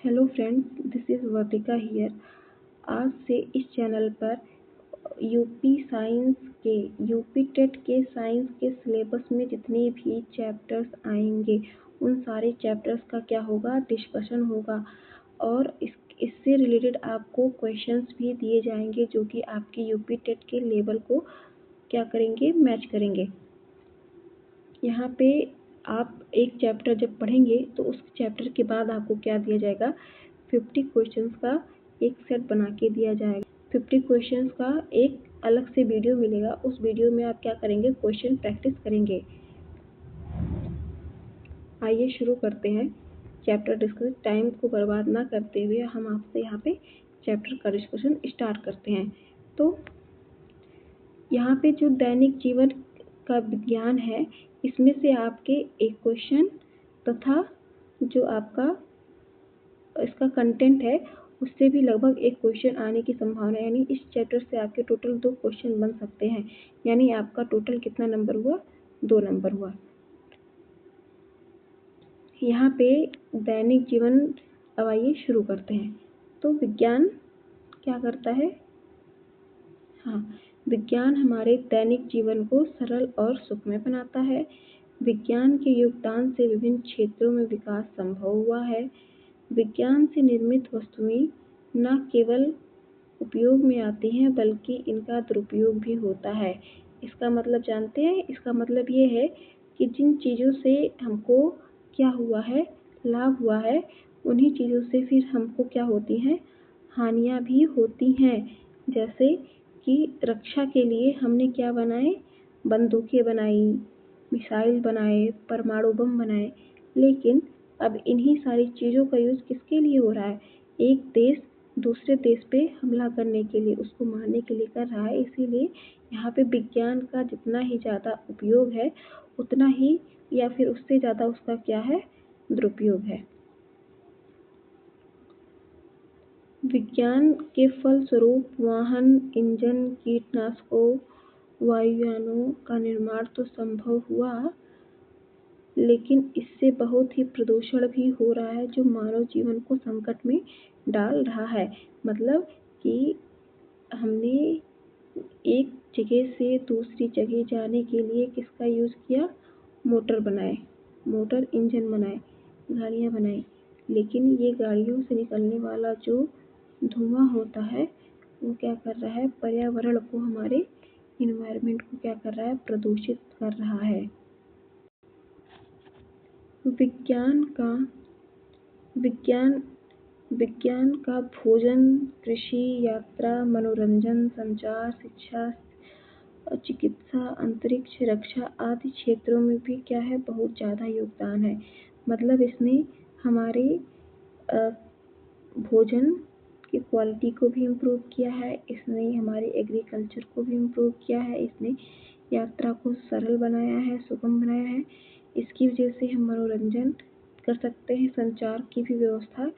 Hello friends, this is Vartika here. आज से इस चैनल पर यूपी टेट के साइंस के सिलेबस में जितने भी चैप्टर्स आएंगे उन सारे चैप्टर्स का क्या होगा, डिस्कशन होगा। और इससे रिलेटेड आपको क्वेश्चंस भी दिए जाएंगे जो कि आपके यूपी टेट के लेवल को क्या करेंगे, मैच करेंगे। यहाँ पे आप एक चैप्टर जब पढ़ेंगे तो उस चैप्टर के बाद आपको क्या दिया जाएगा, 50 क्वेश्चंस का एक सेट बना के दिया जाएगा। 50 क्वेश्चंस का एक अलग से वीडियो मिलेगा। उस वीडियो में आप क्या करेंगे, क्वेश्चन प्रैक्टिस करेंगे। आइए शुरू करते हैं चैप्टर डिस्कशन। टाइम को बर्बाद ना करते हुए हम आपसे यहाँ पे चैप्टर का डिस्कशन स्टार्ट करते हैं। तो यहाँ पे जो दैनिक जीवन का विज्ञान है, इसमें से आपके एक क्वेश्चन तथा जो आपका इसका कंटेंट है उससे भी लगभग एक क्वेश्चन आने की संभावना है। यानी इस चैप्टर से आपके टोटल 2 क्वेश्चन बन सकते हैं। यानी आपका टोटल कितना नंबर हुआ, 2 नंबर हुआ। यहाँ पे दैनिक जीवन, अब आइए शुरू करते हैं। तो विज्ञान क्या करता है? विज्ञान हमारे दैनिक जीवन को सरल और सुखमय बनाता है। विज्ञान के योगदान से विभिन्न क्षेत्रों में विकास संभव हुआ है। विज्ञान से निर्मित वस्तुएं न केवल उपयोग में आती हैं बल्कि इनका दुरुपयोग भी होता है। इसका मतलब जानते हैं? इसका मतलब ये है कि जिन चीज़ों से हमको क्या हुआ है, लाभ हुआ है, उन्हीं चीज़ों से फिर हमको क्या होती हैं, हानियाँ भी होती हैं। जैसे कि रक्षा के लिए हमने क्या बनाए, बंदूकें बनाई, मिसाइल बनाए, परमाणु बम बनाए। लेकिन अब इन्हीं सारी चीज़ों का यूज़ किसके लिए हो रहा है? एक देश दूसरे देश पे हमला करने के लिए, उसको मारने के लिए कर रहा है। इसीलिए यहाँ पे विज्ञान का जितना ही ज़्यादा उपयोग है उतना ही या फिर उससे ज़्यादा उसका क्या है, दुरुपयोग है। विज्ञान के फलस्वरूप वाहन, इंजन, कीटनाशकों, वायुयानों का निर्माण तो संभव हुआ, लेकिन इससे बहुत ही प्रदूषण भी हो रहा है जो मानव जीवन को संकट में डाल रहा है। मतलब कि हमने एक जगह से दूसरी जगह जाने के लिए किसका यूज़ किया, मोटर बनाए, मोटर इंजन बनाए, गाड़ियाँ बनाई। लेकिन ये गाड़ियों से निकलने वाला जो धुआं होता है वो क्या कर रहा है, पर्यावरण को, हमारे इन्वायरमेंट को क्या कर रहा है, प्रदूषित कर रहा है। विज्ञान का भोजन, कृषि, यात्रा, मनोरंजन, संचार, शिक्षा, चिकित्सा, अंतरिक्ष, रक्षा आदि क्षेत्रों में भी क्या है, बहुत ज़्यादा योगदान है। मतलब इसने हमारे भोजन की क्वालिटी को भी इम्प्रूव किया है, इसने हमारे एग्रीकल्चर को भी इम्प्रूव किया है, इसने यात्रा को सरल बनाया है, सुगम बनाया है। इसकी वजह से हम मनोरंजन कर सकते हैं। संचार की भी व्यवस्था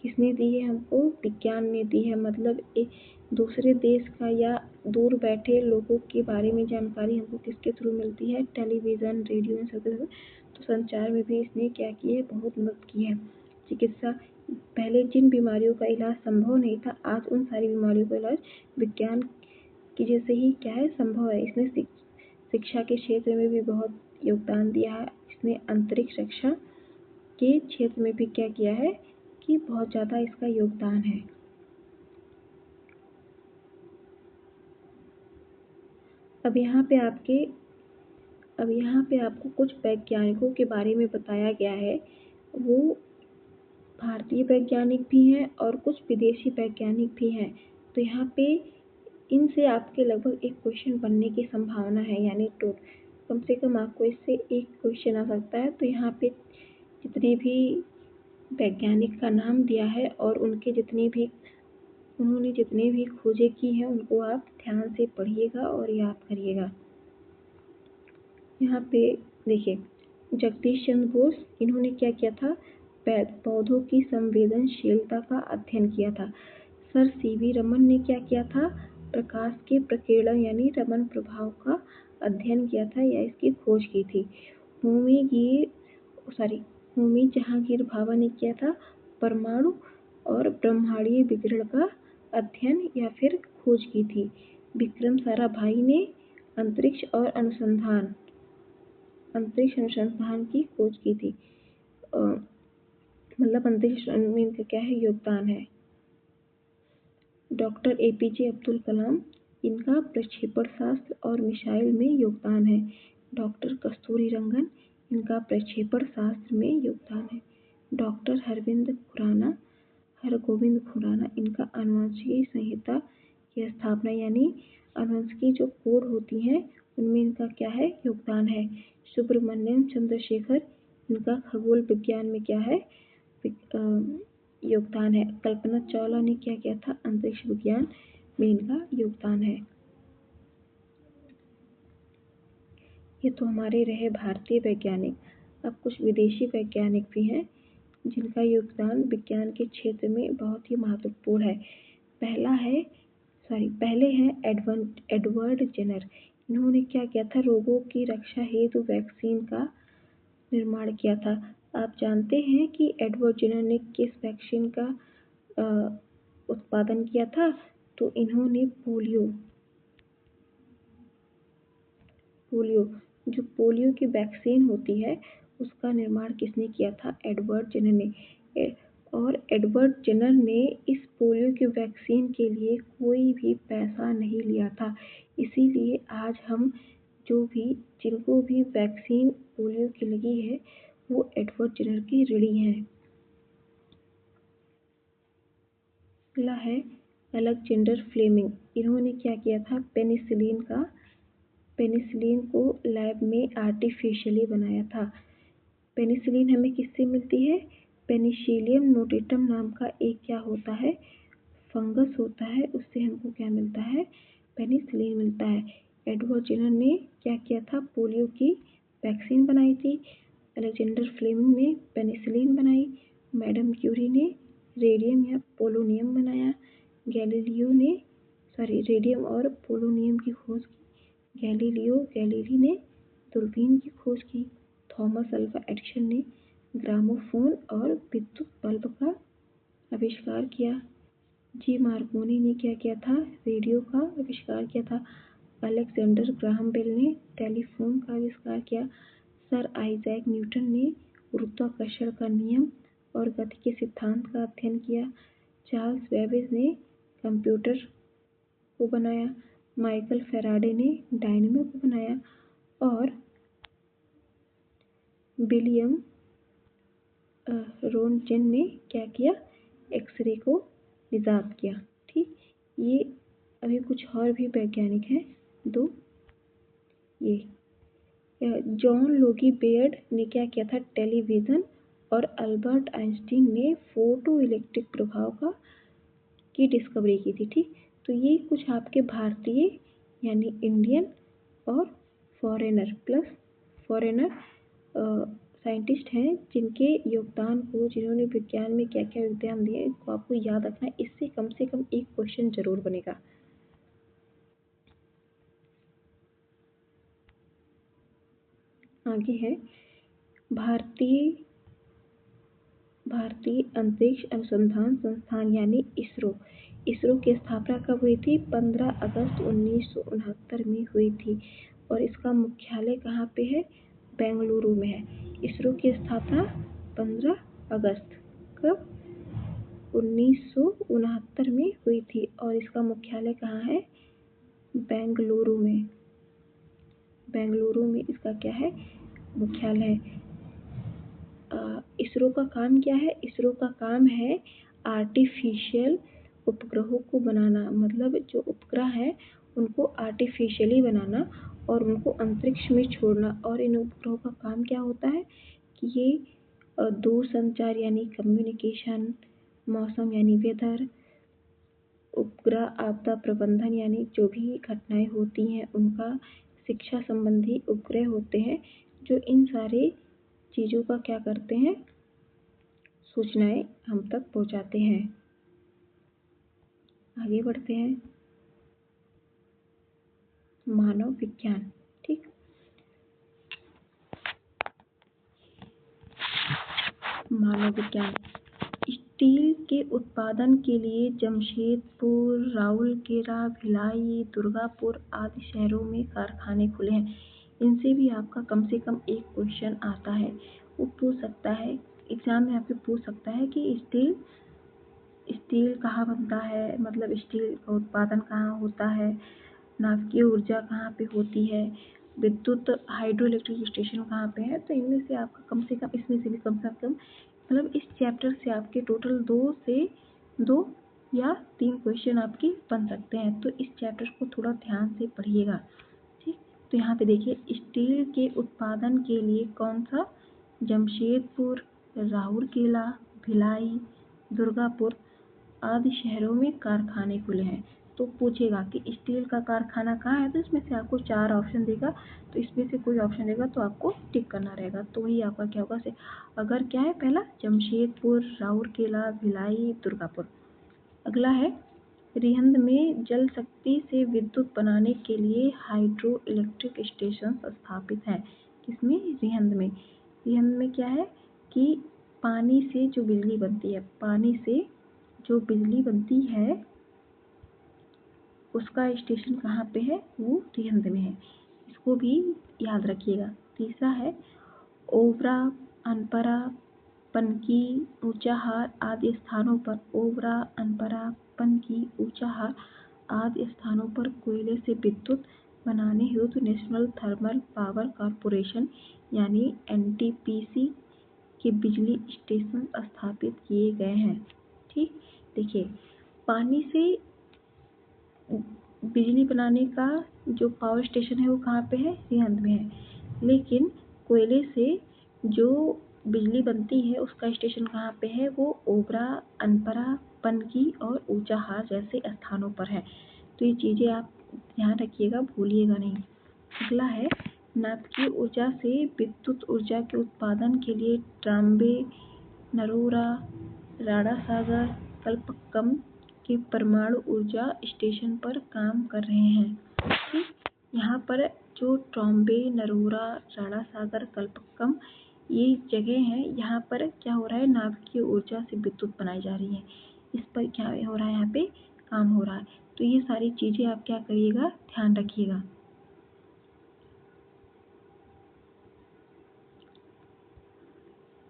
किसने दी है हमको, विज्ञान ने दी है। मतलब एक दूसरे देश का या दूर बैठे लोगों के बारे में जानकारी हमको किसके थ्रू मिलती है, टेलीविज़न, रेडियो, इन सब के थ्रू। तो संचार में भी इसने क्या की है, बहुत मदद की है। चिकित्सा, पहले जिन बीमारियों का इलाज संभव नहीं था, आज उन सारी बीमारियों का इलाज विज्ञान की वजह से ही क्या है, संभव है। इसने शिक्षा के क्षेत्र में भी बहुत योगदान दिया है। इसने अंतरिक्ष रक्षा के क्षेत्र में भी क्या किया है कि बहुत ज़्यादा इसका योगदान है। अब यहाँ पे आपको कुछ वैज्ञानिकों के बारे में बताया गया है। वो भारतीय वैज्ञानिक भी हैं और कुछ विदेशी वैज्ञानिक भी हैं। तो यहाँ पे इनसे आपके लगभग एक क्वेश्चन बनने की संभावना है। यानी कम से कम आपको इससे एक क्वेश्चन आ सकता है। तो यहाँ पे जितने भी वैज्ञानिक का नाम दिया है और उन्होंने जितने भी खोजें की हैं उनको आप ध्यान से पढ़िएगा और याद करिएगा। यहाँ पे देखिए, जगदीश चंद्र बोस, इन्होंने क्या किया था, पौधों की संवेदनशीलता का अध्ययन किया था। सर सीवी रमन ने क्या किया था, प्रकाश के प्रकीर्णन यानी रमन प्रभाव का अध्ययन किया था या इसकी खोज की थी। होमी जहांगीर भाभा ने किया था, परमाणु और ब्रह्मांडीय विकिरण का अध्ययन या फिर खोज की थी। विक्रम साराभाई ने अंतरिक्ष अनुसंधान की खोज की थी। मतलब अंतरिक्ष में इनका क्या है, योगदान है। डॉक्टर APJ अब्दुल कलाम, इनका प्रक्षेपण शास्त्र और मिसाइल में योगदान है। डॉक्टर कस्तूरी रंगन, इनका प्रक्षेपण शास्त्र में योगदान है। डॉक्टर हरगोविंद खुराना, इनका आनुवंशिकी संहिता की स्थापना यानी आनुवंशिकी जो कोड होती हैं उनमें इनका क्या है, योगदान है। सुब्रमण्यम चंद्रशेखर, इनका खगोल विज्ञान में क्या है, योगदान है। कल्पना चावला ने क्या किया था, अंतरिक्ष विज्ञान में इनका योगदान है। ये तो हमारे रहे भारतीय वैज्ञानिक। अब कुछ विदेशी वैज्ञानिक भी हैं जिनका योगदान विज्ञान के क्षेत्र में बहुत ही महत्वपूर्ण है। पहले हैं एडवर्ड जेनर। इन्होंने क्या किया था, रोगों की रक्षा हेतु वैक्सीन का निर्माण किया था। आप जानते हैं कि एडवर्ड जेनर ने किस वैक्सीन का उत्पादन किया था? तो इन्होंने पोलियो जो पोलियो की वैक्सीन होती है उसका निर्माण किसने किया था? एडवर्ड जेनर ने। और एडवर्ड जेनर ने इस पोलियो की वैक्सीन के लिए कोई भी पैसा नहीं लिया था। इसीलिए आज हम जिनको भी वैक्सीन पोलियो की लगी है वो एडवर्ड जेनर की ऋणी हैं। अगला है अलेक्जेंडर फ्लेमिंग। इन्होंने क्या किया था, पेनिसिलिन को लैब में आर्टिफिशियली बनाया था। पेनिसिलिन हमें किससे मिलती है? पेनिसिलियम नोटेटम नाम का एक क्या होता है, फंगस होता है, उससे हमको क्या मिलता है, पेनिसिलिन मिलता है। एडवर्ड जेनर ने क्या किया था, पोलियो की वैक्सीन बनाई थी। अलेक्जेंडर फ्लेमिंग ने पेनिसिलिन बनाई। मैडम क्यूरी ने रेडियम या पोलोनियम बनाया। रेडियम और पोलोनियम की खोज की। गैलीली ने दूरबीन की खोज की। थॉमस अल्वा एडिसन ने ग्रामोफोन और विद्युत बल्ब का आविष्कार किया। जी मार्कोनी ने क्या किया था, रेडियो का आविष्कार किया था। अलेक्जेंडर ग्राहम बेल ने टेलीफोन का आविष्कार किया। सर आइजैक न्यूटन ने गुरुत्वाकर्षण का नियम और गति के सिद्धांत का अध्ययन किया। चार्ल्स बेबेज ने कंप्यूटर को बनाया। माइकल फैराडे ने डायनेमो को बनाया और विलियम रोनटन ने क्या किया, एक्सरे को इजाद किया। ठीक, ये अभी कुछ और भी वैज्ञानिक हैं दो। ये जॉन लोगी बेयर्ड ने क्या किया था, टेलीविज़न, और अल्बर्ट आइंस्टीन ने फोटो इलेक्ट्रिक प्रभाव की डिस्कवरी की थी। ठीक, तो ये कुछ आपके भारतीय यानी इंडियन और फॉरेनर साइंटिस्ट हैं जिन्होंने विज्ञान में क्या क्या योगदान दिए, इनको आपको याद रखना है। इससे कम से कम एक क्वेश्चन जरूर बनेगा। आगे है भारतीय अंतरिक्ष अनुसंधान संस्थान यानी इसरो की स्थापना कब हुई थी? 15 अगस्त 1969 में हुई थी और इसका मुख्यालय कहाँ पे है? बेंगलुरु में है। इसरो की स्थापना 15 अगस्त कब? 1969 में हुई थी और इसका मुख्यालय कहाँ है? बेंगलुरु में। बेंगलुरु में इसका क्या है? मुख्यालय है। इसरो का काम क्या है? इसरो का काम है आर्टिफिशियल उपग्रहों को बनाना, मतलब जो उपग्रह है उनको आर्टिफिशियली बनाना और उनको अंतरिक्ष में छोड़ना। और इन उपग्रहों का काम क्या होता है कि ये दूरसंचार यानी कम्युनिकेशन, मौसम यानी वेदर, उपग्रह आपदा प्रबंधन यानी जो भी घटनाएं होती हैं उनका, शिक्षा संबंधी उपग्रह होते हैं जो इन सारे चीज़ों का क्या करते हैं, सूचनाएं हम तक पहुंचाते हैं। आगे बढ़ते हैं, मानव विज्ञान। ठीक, मानव विज्ञान स्टील के उत्पादन के लिए जमशेदपुर, राउरकेला, भिलाई, दुर्गापुर आदि शहरों में कारखाने खुले हैं। इनसे भी आपका कम से कम एक क्वेश्चन आता है। वो पूछ सकता है, एग्जाम में आपसे पूछ सकता है कि स्टील कहाँ बनता है, मतलब स्टील का उत्पादन कहाँ होता है, नाभिकीय ऊर्जा कहाँ पे होती है, विद्युत हाइड्रो इलेक्ट्रिक स्टेशन कहाँ पे है। तो इनमें से आपका कम से कम, इसमें से भी कम से कम, मतलब इस चैप्टर से आपके टोटल 2 या 3 क्वेश्चन आपके बन सकते हैं। तो इस चैप्टर को थोड़ा ध्यान से पढ़िएगा, ठीक। तो यहाँ पे देखिए, स्टील के उत्पादन के लिए कौन सा, जमशेदपुर, राउरकेला, भिलाई, दुर्गापुर आदि शहरों में कारखाने खुले हैं। तो पूछेगा कि स्टील का कारखाना कहाँ है, तो इसमें से आपको 4 ऑप्शन देगा। तो इसमें से कोई ऑप्शन देगा तो आपको टिक करना रहेगा। तो वही आपका क्या होगा, अगर क्या है, पहला जमशेदपुर, राउरकेला, भिलाई, दुर्गापुर। अगला है, रिहंद में जल शक्ति से विद्युत बनाने के लिए हाइड्रो इलेक्ट्रिक स्टेशन स्थापित हैं। किसमें, रिहंद में। रिहंद में क्या है कि पानी से जो बिजली बनती है, पानी से जो बिजली बनती है उसका स्टेशन कहाँ पे है, वो रिहंद में है। इसको भी याद रखिएगा। तीसरा है, ओबरा, अनपरा, पनकी, ऊंचाहार आदि स्थानों पर, ओबरा, अनपरा, पनकी, ऊंचाहार आदि स्थानों पर कोयले से विद्युत बनाने हेतु नेशनल थर्मल पावर कॉर्पोरेशन यानी एनटीपीसी के बिजली स्टेशन स्थापित किए गए हैं, ठीक। देखिए, पानी से बिजली बनाने का जो पावर स्टेशन है वो कहाँ पे है, रिहंद में है। लेकिन कोयले से जो बिजली बनती है उसका स्टेशन कहाँ पे है, वो ओबरा, अनपरा, पनकी और ऊंचाहार जैसे स्थानों पर है। तो ये चीज़ें आप ध्यान रखिएगा, भूलिएगा नहीं। अगला है, नाभिकीय ऊर्जा से विद्युत ऊर्जा के उत्पादन के लिए ट्राम्बे, नरोरा, राणा सागर, कल्पक्कम के परमाणु ऊर्जा स्टेशन पर काम कर रहे हैं, ठीक। यहाँ पर जो ट्राम्बे, नरोरा, राणा सागर, कल्पक्कम ये जगह हैं, यहाँ पर क्या हो रहा है, नाभिकीय ऊर्जा से विद्युत बनाई जा रही है। इस पर क्या हो रहा है, यहाँ पे काम हो रहा है। तो ये सारी चीज़ें आप क्या करिएगा, ध्यान रखिएगा।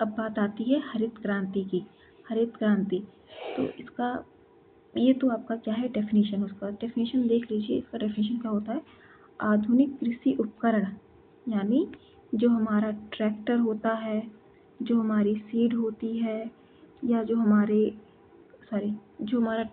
अब बात आती है हरित क्रांति की। हरित क्रांति, तो इसका, ये तो आपका क्या है, डेफिनेशन। उसका डेफिनेशन देख लीजिए। इसका डेफिनेशन क्या होता है, आधुनिक कृषि उपकरण, यानी जो हमारा ट्रैक्टर होता है, जो हमारी सीड होती है, या जो हमारा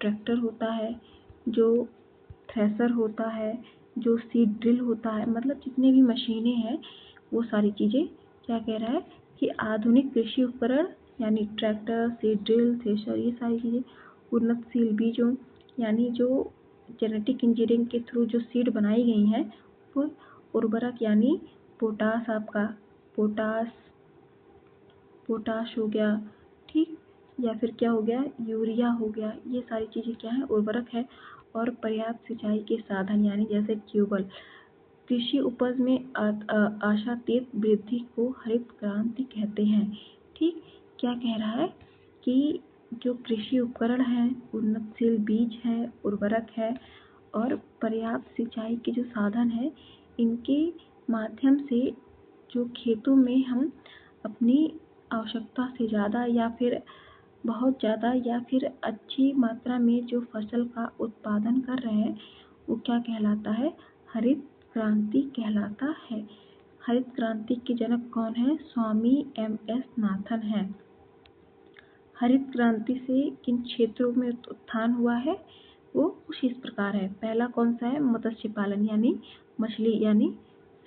ट्रैक्टर होता है, जो थ्रेसर होता है, जो सीड ड्रिल होता है, मतलब जितने भी मशीनें हैं वो सारी चीज़ें, क्या कह रहा है कि आधुनिक कृषि उपकरण यानी ट्रैक्टर, सीड ड्रिल, थ्रेसर, ये सारी चीज़ें उन्नतशील बीजों, यानी जो जेनेटिक इंजीनियरिंग के थ्रू जो सीड बनाई गई हैं, वो उर्वरक यानी पोटास, आपका पोटाश हो गया, ठीक, या फिर क्या हो गया, यूरिया हो गया, ये सारी चीज़ें क्या है, उर्वरक है। और पर्याप्त सिंचाई के साधन यानी जैसे ट्यूबवेल। कृषि उपज में आशातीत वृद्धि को हरित क्रांति कहते हैं, ठीक। क्या कह रहा है कि जो कृषि उपकरण हैं, उन्नतशील बीज है, उर्वरक है और पर्याप्त सिंचाई के जो साधन है, इनके माध्यम से जो खेतों में हम अपनी आवश्यकता से ज़्यादा या फिर बहुत ज़्यादा या फिर अच्छी मात्रा में जो फसल का उत्पादन कर रहे हैं, वो क्या कहलाता है, हरित क्रांति कहलाता है। हरित क्रांति के जनक कौन है, स्वामी एम.एस. नाथन है। हरित क्रांति से किन क्षेत्रों में उत्थान हुआ है, वो कुछ इस प्रकार है। पहला कौन सा है, मत्स्य पालन यानी मछली यानी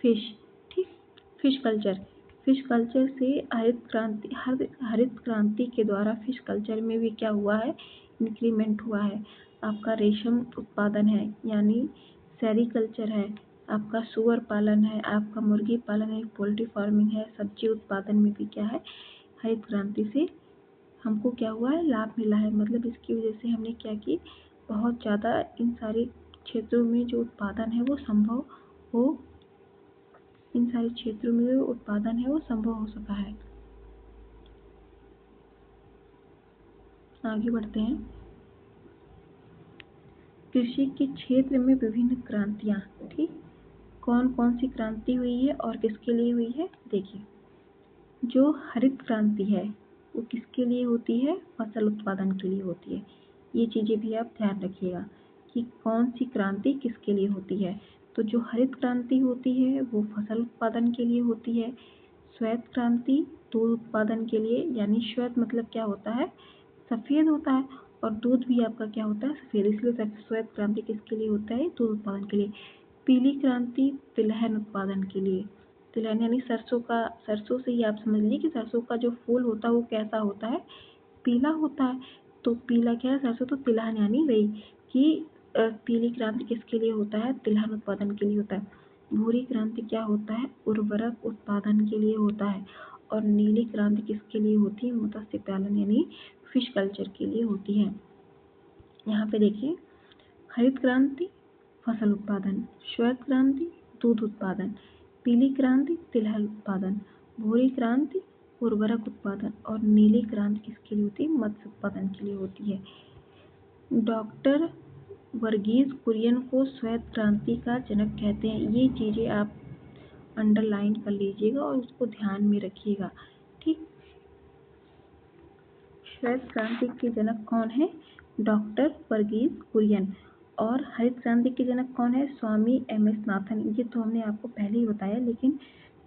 फिश, ठीक, फिश कल्चर। फिश कल्चर से हरित क्रांति के द्वारा फिश कल्चर में भी क्या हुआ है, इंक्रीमेंट हुआ है। आपका रेशम उत्पादन है यानी सेरीकल्चर है, आपका सुअर पालन है, आपका मुर्गी पालन है, पोल्ट्री फार्मिंग है, सब्जी उत्पादन में भी क्या है, हरित क्रांति से हमको क्या हुआ है, लाभ मिला है। मतलब इसकी वजह से हमने क्या की, बहुत ज़्यादा इन सारे क्षेत्रों में जो उत्पादन है वो संभव हो इन सारे क्षेत्रों में जो उत्पादन है वो संभव हो सका है। आगे बढ़ते हैं। कृषि के क्षेत्र में विभिन्न क्रांतियाँ, ठीक, कौन कौन सी क्रांति हुई है और किसके लिए हुई है। देखिए, जो हरित क्रांति है वो किसके लिए होती है, फसल उत्पादन के लिए होती है। ये चीज़ें भी आप ध्यान रखिएगा कि कौन सी क्रांति किसके लिए होती है। तो जो हरित क्रांति होती है वो फसल उत्पादन के लिए होती है। श्वेत क्रांति दूध उत्पादन के लिए, यानी श्वेत मतलब क्या होता है, सफ़ेद होता है, और दूध भी आपका क्या होता है, सफ़ेद, इसलिए श्वेत क्रांति किसके लिए होता है, दूध उत्पादन के लिए। पीली क्रांति तिलहन उत्पादन के लिए। तिलहन यानी सरसों से ही आप समझ लीजिए कि सरसों का जो फूल होता है वो कैसा होता है, पीला होता है। तो पीला क्या है, सरसों, तो तिलहन यानी वही कि पीली क्रांति किसके लिए होता है, तिलहन उत्पादन के लिए होता है। भूरी क्रांति क्या होता है, उर्वरक उत्पादन के लिए होता है। और नीली क्रांति किसके लिए होती है, मत्स्य पालन यानी फिश कल्चर के लिए होती है। यहाँ पे देखिए, हरित क्रांति फसल उत्पादन, श्वेत क्रांति दूध उत्पादन, पीली क्रांति तिलहन उत्पादन, भूरी क्रांति उर्वरक उत्पादन, और नीली क्रांति किसके लिए होती है, मत्स्य उत्पादन के लिए होती है। डॉक्टर वर्गीज कुरियन को श्वेत क्रांति का जनक कहते हैं। ये चीज़ें आप अंडरलाइन कर लीजिएगा और उसको ध्यान में रखिएगा, ठीक। श्वेत क्रांति के जनक कौन है, डॉक्टर वर्गीज कुरियन। और हरित क्रांति के जनक कौन है, स्वामी एम.एस. नाथन। ये तो हमने आपको पहले ही बताया, लेकिन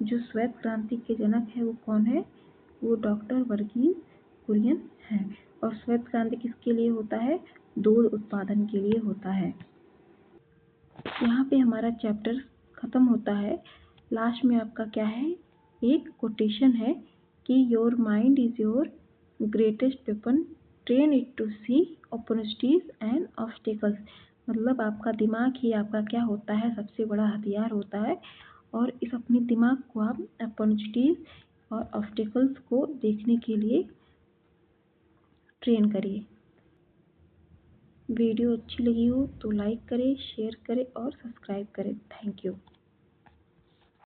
जो श्वेत क्रांति के जनक है वो कौन है, वो डॉक्टर वर्गीज कुरियन है। और श्वेत क्रांति किसके लिए होता है, दूध उत्पादन के लिए होता है। यहाँ पे हमारा चैप्टर खत्म होता है। लास्ट में आपका क्या है, एक कोटेशन है कि your mind is your greatest weapon, train it to see opportunities and obstacles. मतलब आपका दिमाग ही आपका क्या होता है, सबसे बड़ा हथियार होता है। और इस अपने दिमाग को आप अपॉर्चुनिटीज और ऑब्स्टिकल्स को देखने के लिए ट्रेन करिए। वीडियो अच्छी लगी हो तो लाइक करें, शेयर करें और सब्सक्राइब करें। Thank you.